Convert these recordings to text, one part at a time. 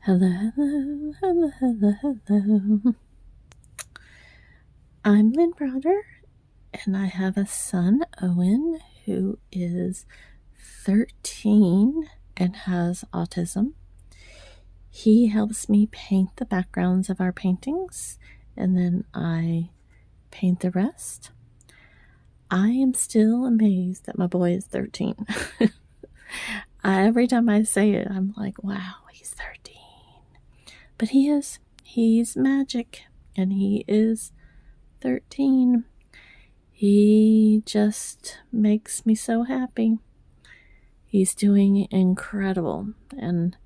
Hello, hello, hello, hello, hello. I'm Lynn Browder, and I have a son, Owen, who is 13 and has autism. He helps me paint the backgrounds of our paintings, and then I paint the rest. I am still amazed that my boy is 13. Every time I say it, I'm like, wow, he's 13. But he is. He's magic, and he is 13. He just makes me so happy. He's doing incredible, and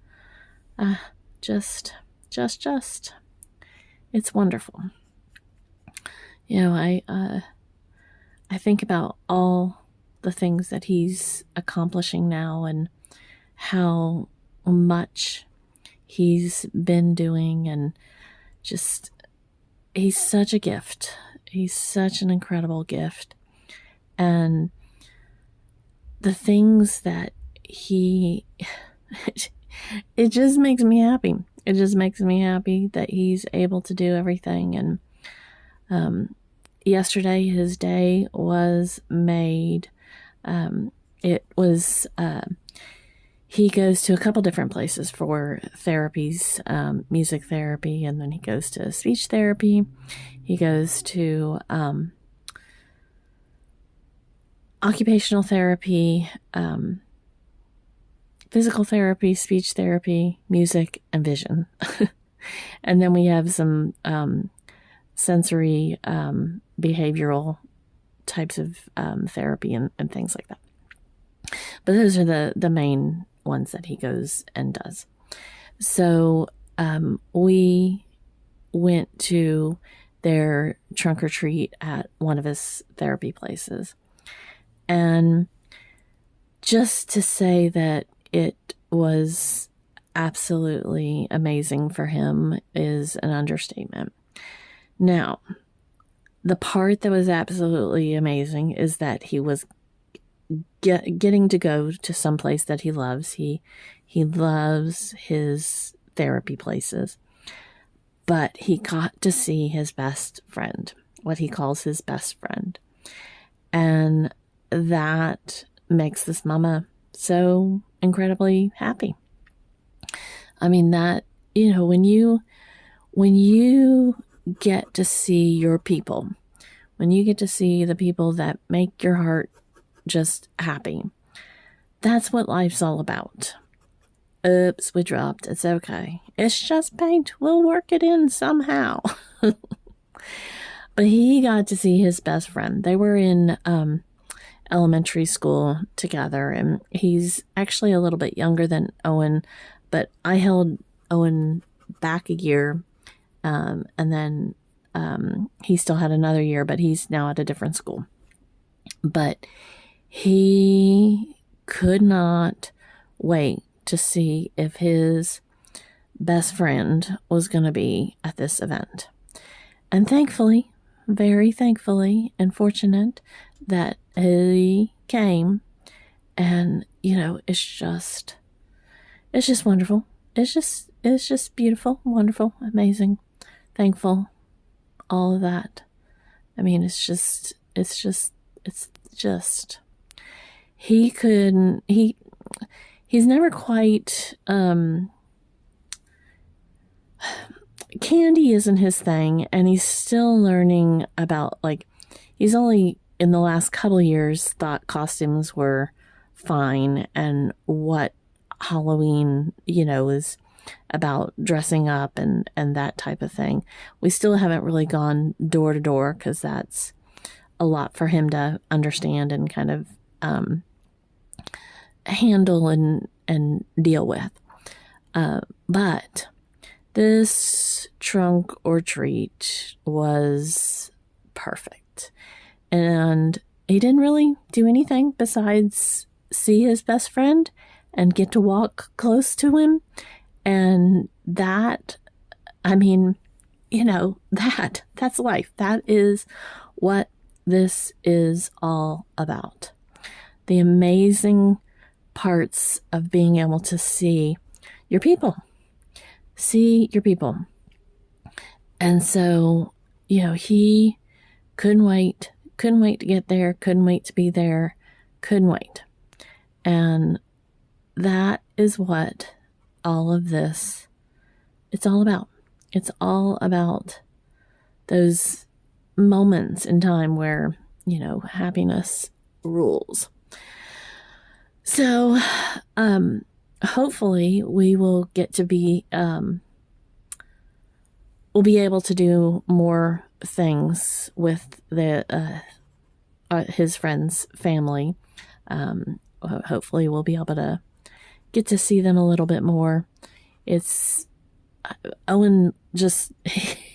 just, it's wonderful. You know, I think about all the things that he's accomplishing now and how much he's been doing, and just, he's such a gift. He's such an incredible gift. And the things that it just makes me happy. It just makes me happy that he's able to do everything. And yesterday, his day was made. He goes to a couple different places for therapies, music therapy, and then he goes to speech therapy. He goes to occupational therapy, physical therapy, speech therapy, music, and vision. And then we have some sensory behavioral types of therapy and things like that. But those are the main ones that he goes and does. So we went to their trunk or treat at one of his therapy places. And just to say that it was absolutely amazing for him is an understatement. Now, the part that was absolutely amazing is that he was getting to go to some place that he loves. He loves his therapy places, but he got to see his best friend, what he calls his best friend. And that makes this mama so incredibly happy. I mean, that, you know, when you get to see your people, when you get to see the people that make your heart just happy, that's what life's all about. Oops, we dropped. It's okay. It's just paint. We'll work it in somehow. But he got to see his best friend. They were in elementary school together, and he's actually a little bit younger than Owen, but I held Owen back a year, and then he still had another year, but he's now at a different school. But he could not wait to see if his best friend was going to be at this event. And thankfully, very thankfully and fortunate that he came. And, you know, it's just wonderful. It's just beautiful, wonderful, amazing, thankful, all of that. I mean, it's just, he's never quite, candy isn't his thing, and he's still learning about, like, he's only in the last couple of years thought costumes were fine, and what Halloween, you know, is about dressing up and that type of thing. We still haven't really gone door to door because that's a lot for him to understand and kind of handle and deal with. But this trunk or treat was perfect. And he didn't really do anything besides see his best friend and get to walk close to him. And that, I mean, you know, that's life. That is what this is all about. The amazing parts of being able to see your people, see your people. And so, he couldn't wait to get there, couldn't wait to be there, couldn't wait. And that is what all of this, it's all about. It's all about those moments in time where, happiness rules. So, hopefully we will get to be, we'll be able to do more things with his friend's family. Hopefully we'll be able to get to see them a little bit more. It's Owen just,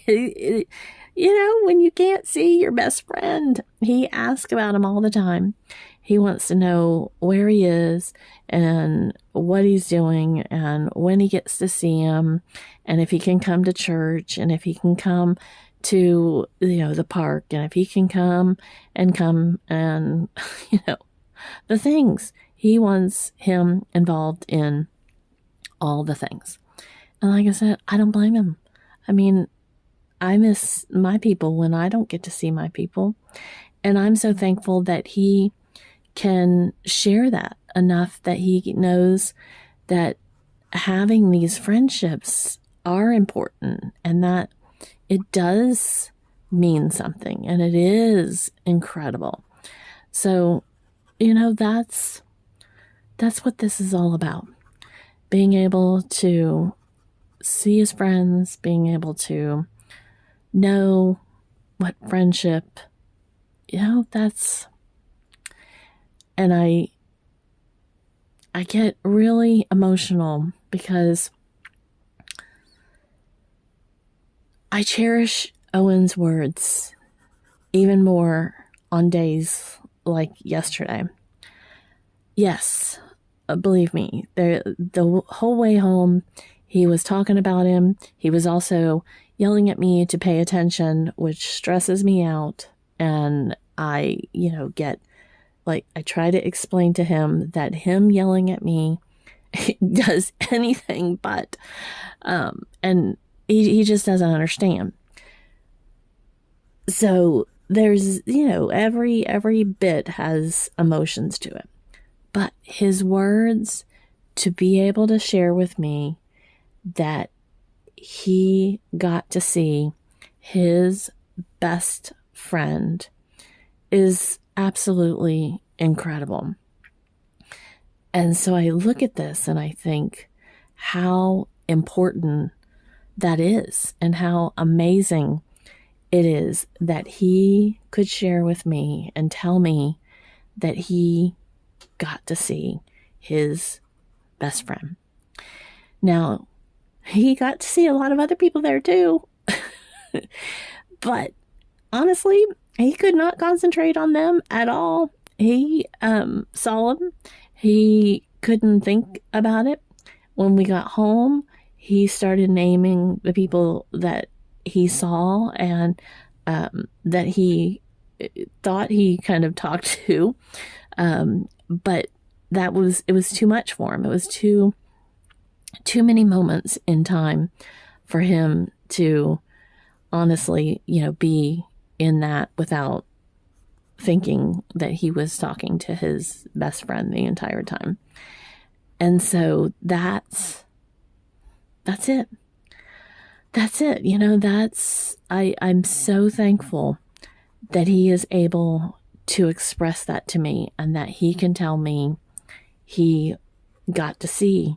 when you can't see your best friend, he asks about him all the time. He wants to know where he is and what he's doing and when he gets to see him and if he can come to church and if he can come to, the park and if he can come and, the things. He wants him involved in all the things. And like I said, I don't blame him. I mean, I miss my people when I don't get to see my people. And I'm so thankful that he can share that enough that he knows that having these friendships are important and that it does mean something and it is incredible. So, that's what this is all about. Being able to see his friends, being able to know what friendship, that's, and I get really emotional because I cherish Owen's words even more on days like yesterday. Yes, believe me, the whole way home, he was talking about him. He was also yelling at me to pay attention, which stresses me out. And I, I try to explain to him that him yelling at me does anything but, and he just doesn't understand. So there's, every bit has emotions to it. But his words to be able to share with me that he got to see his best friend is absolutely incredible. And so I look at this and I think how important that is and how amazing it is that he could share with me and tell me that he got to see his best friend. Now, he got to see a lot of other people there too. But honestly, he could not concentrate on them at all. He saw them. He couldn't think about it. When we got home, he started naming the people that he saw and that he thought he kind of talked to. But it was too much for him. It was too many moments in time for him to honestly, be in that without thinking that he was talking to his best friend the entire time. And so that's it. That's it. I'm so thankful that he is able to express that to me and that he can tell me he got to see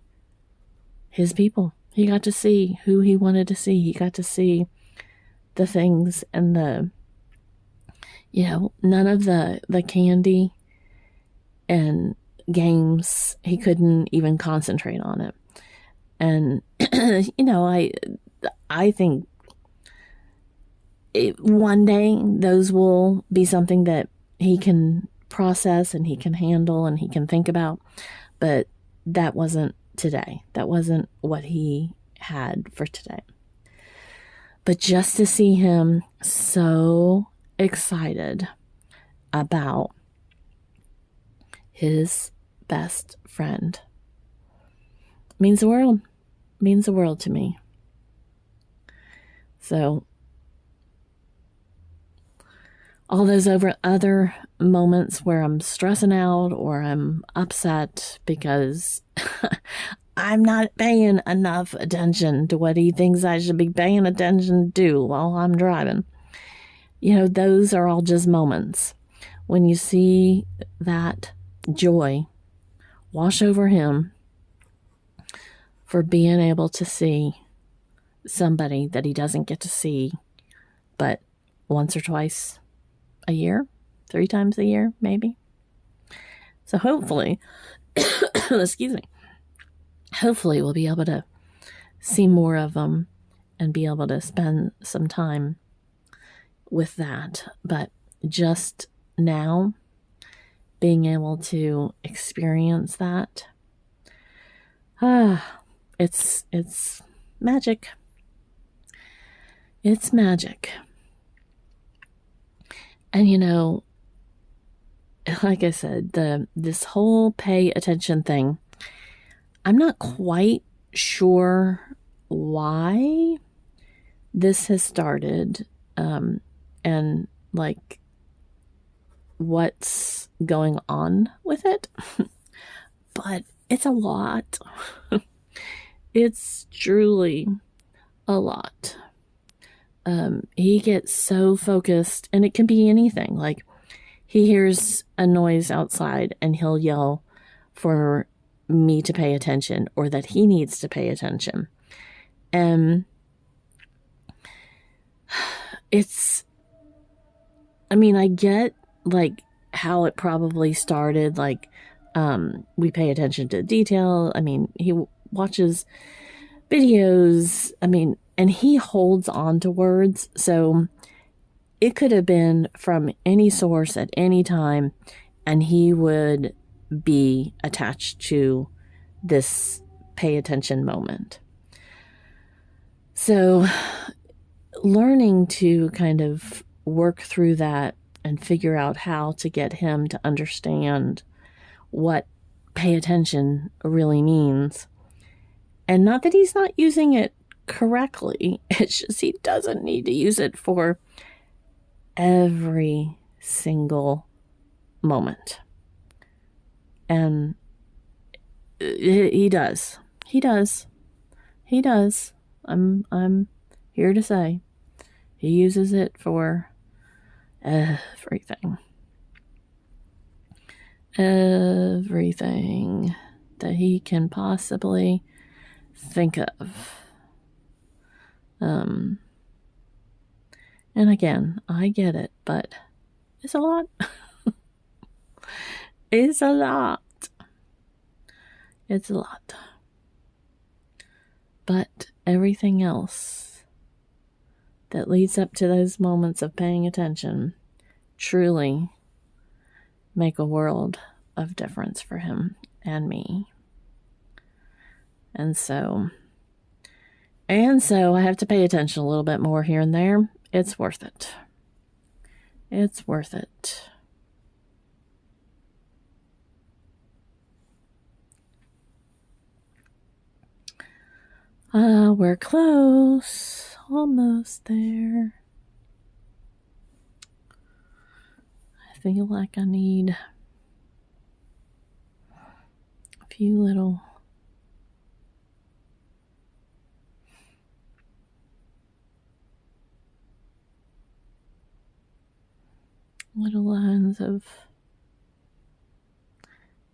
his people. He got to see who he wanted to see. He got to see the things and none of the candy and games. He couldn't even concentrate on it. And, I think one day those will be something that he can process and he can handle and he can think about. But that wasn't today. That wasn't what he had for today. But just to see him so excited about his best friend means the world to me. So all those other moments where I'm stressing out or I'm upset because I'm not paying enough attention to what he thinks I should be paying attention to while I'm driving. Those are all just moments. When you see that joy wash over him for being able to see somebody that he doesn't get to see but once or twice a year, 3 times a year, maybe. So hopefully, excuse me, hopefully we'll be able to see more of them and be able to spend some time with that. But just now, being able to experience that, it's magic. It's magic. And like I said, this whole pay attention thing, I'm not quite sure why this has started, and like what's going on with it, but it's a lot. It's truly a lot. He gets so focused, and it can be anything. Like, he hears a noise outside and he'll yell for me to pay attention, or that he needs to pay attention. And I get like how it probably started. Like, we pay attention to detail. He watches videos. And he holds on to words. So it could have been from any source at any time, and he would be attached to this pay attention moment. So learning to kind of work through that and figure out how to get him to understand what pay attention really means. And not that he's not using it correctly, it's just he doesn't need to use it for every single moment. And he does. I'm here to say he uses it for everything that he can possibly think of. And again, I get it, but it's a lot. It's a lot. It's a lot. But everything else that leads up to those moments of paying attention truly make a world of difference for him and me. And so I have to pay attention a little bit more here and there. It's worth it. It's worth it. We're close. Almost there. I feel like I need a few little lines of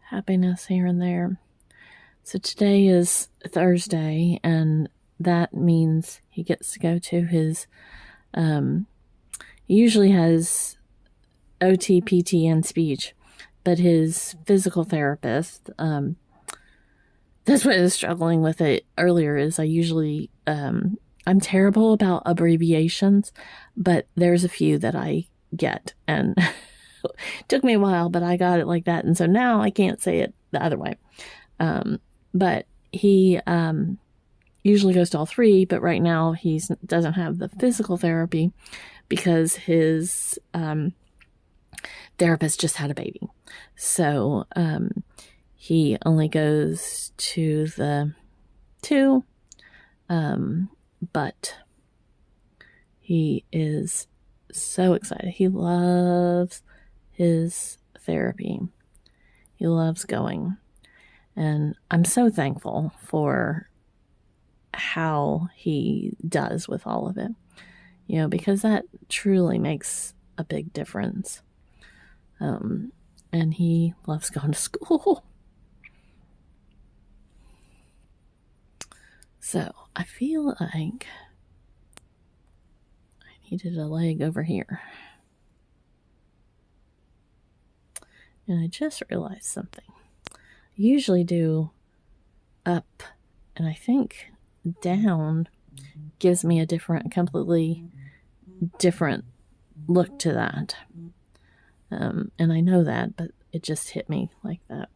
happiness here and there. So today is Thursday, and that means he gets to go to his, he usually has OT, PT, and speech, but his physical therapist, that's what I was struggling with it earlier, is I usually, I'm terrible about abbreviations, but there's a few that I get, and it took me a while, but I got it like that, and so now I can't say it the other way. But he usually goes to all 3, but right now he doesn't have the physical therapy because his therapist just had a baby. So he only goes to the 2, but He is so excited. He loves his therapy. He loves going. And I'm so thankful for how he does with all of it, because that truly makes a big difference. And he loves going to school. So I feel like I needed a leg over here. And I just realized something. I usually do up, and I think down gives me a completely different look to that. And I know that, but it just hit me like that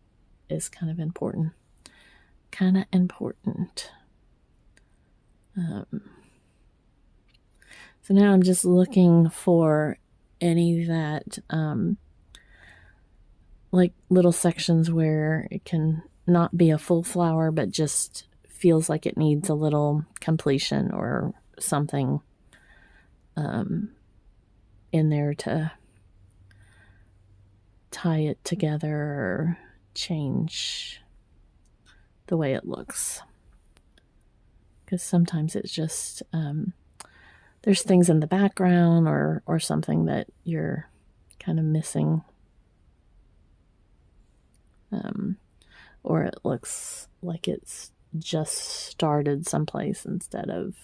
is kind of important. So now I'm just looking for any that, like little sections where it can not be a full flower, but just feels like it needs a little completion or something in there to tie it together or change the way it looks. Because sometimes it's just there's things in the background or something that you're kind of missing, or it looks like it's just started someplace instead of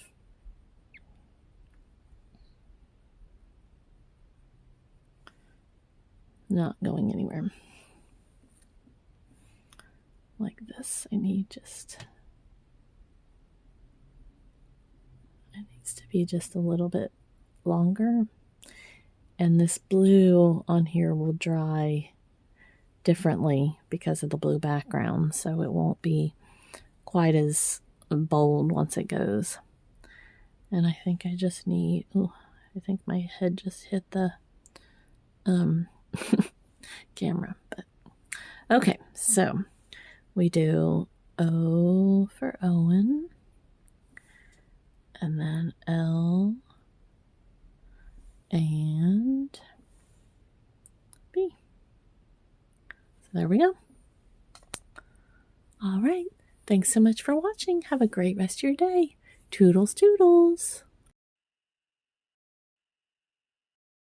not going anywhere. Like this, it needs to be just a little bit longer, and this blue on here will dry differently because of the blue background, so it won't be quite as bold once it goes. And I think I just need, I think my head just hit the camera, but okay, so we do O for Owen, and then L and B. So there we go. All right. Thanks so much for watching. Have a great rest of your day. Toodles, toodles.